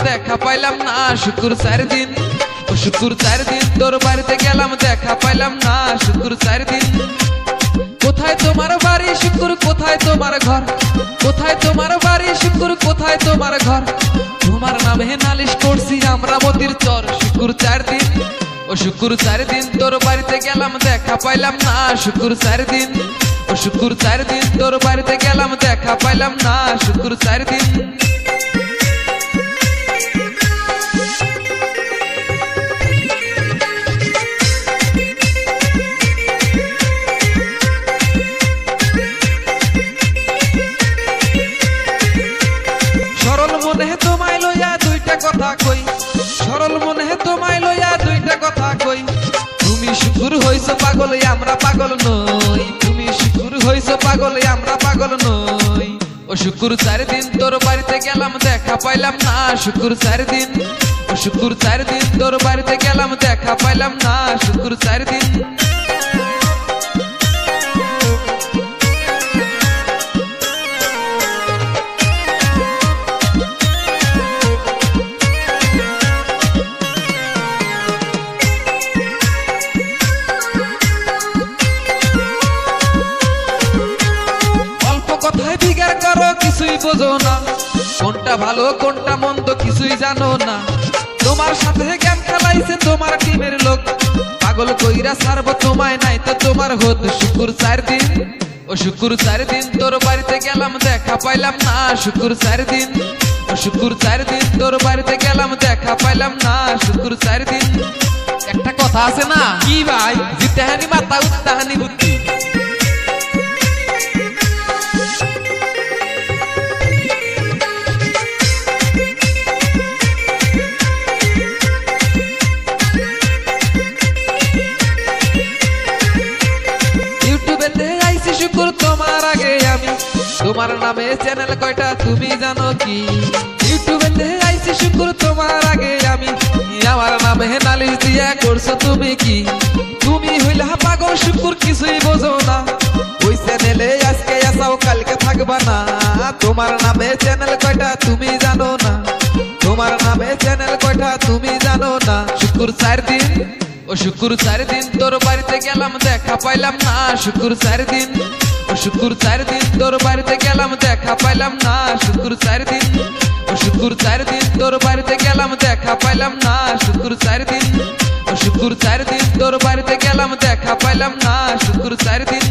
দেখা পাইলাম না শুকুর 4 দিন ও শুকুর 4 দিন তোর বাড়িতে গেলাম দেখা পাইলাম না শুকুর 4 দিন কোথায় তোমার বাড়ি শুকুর কোথায় তোমার ঘর কোথায় তোমার বাড়ি শুকুর কোথায় তোমার ঘর তোমার নামে নালিশ করছি আমরা মতির চর শুকুর 4 দিন ও শুকুর 4 দিন তোর বাড়িতে গেলাম দেখা পাইলাম না শুকুর 4 দিন ও শুকুর 4 দিন তোর বাড়িতে গেলাম দেখা পাইলাম না শুকুর 4 দিন সরল মনে তোমায় লইয়া দুইটা কথা কই সরল মনে তোমায় লইয়া দুইটা কথা কই তুমি শুকুর হইছো পাগল আমরা পাগল নই তুমি শুকুর হইছো পাগল আমরা পাগল নই ও শুকুর 4 দিন তোর বাড়িতে গেলাম দেখা পাইলাম না শুকুর 4 দিন ও শুকুর 4 দিন তোর বাড়িতে গেলাম দেখা পাইলাম না শুকুর 4 দিন কথায় বিগার করো কিছুই বোঝো না কোনটা ভালো কোনটা মন্দ কিছুই জানো না তোমার সাথে গেম খেলাইছে তোমার টিমের লোক পাগল কইরা ছাড়বো তোমায় নাই তো তোমার হোদ শুকুর 4 দিন ও শুকুর 4 দিন তোর বাড়িতে গেলাম দেখা পাইলাম না শুকুর 4 দিন ও শুকুর 4 দিন তোর বাড়িতে গেলাম দেখা পাইলাম না শুকুর 4 দিন একটা কথা আছে না কি ভাই জিতেহানি মাথা উত্তাহানি বুদ্ধি শুকুর তোমার আগে আমি তোমার নামে চ্যানেল কয়টা তুমি জানো কি ইউটিউবে আইছি শুকুর তোমার আগে আমি আমার নামে নালিশ দিয়া করছো তুমি কি তুমি হইলা পাগল শুকুর কিছুই বোঝো না ওই চ্যানেলে আজকে আসাও কালকে থাকবা না তোমার নামে চ্যানেল কয়টা তুমি জানো না তোমার নামে চ্যানেল কয়টা তুমি জানো না শুকুর 4 দিন ও শুকুর 4 দিন তোর বাড়িতে গেলাম দেখা পাইলাম না শুকুর 4 দিন ও শুকুর 4 দিন তোর বাড়িতে গেলাম দেখা পাইলাম না শুকুর 4 দিন ও শুকুর 4 দিন তোর বাড়িতে গেলাম দেখা পাইলাম না শুকুর 4 দিন ও শুকুর 4 দিন তোর বাড়িতে গেলাম দেখা পাইলাম না শুকুর 4 দিন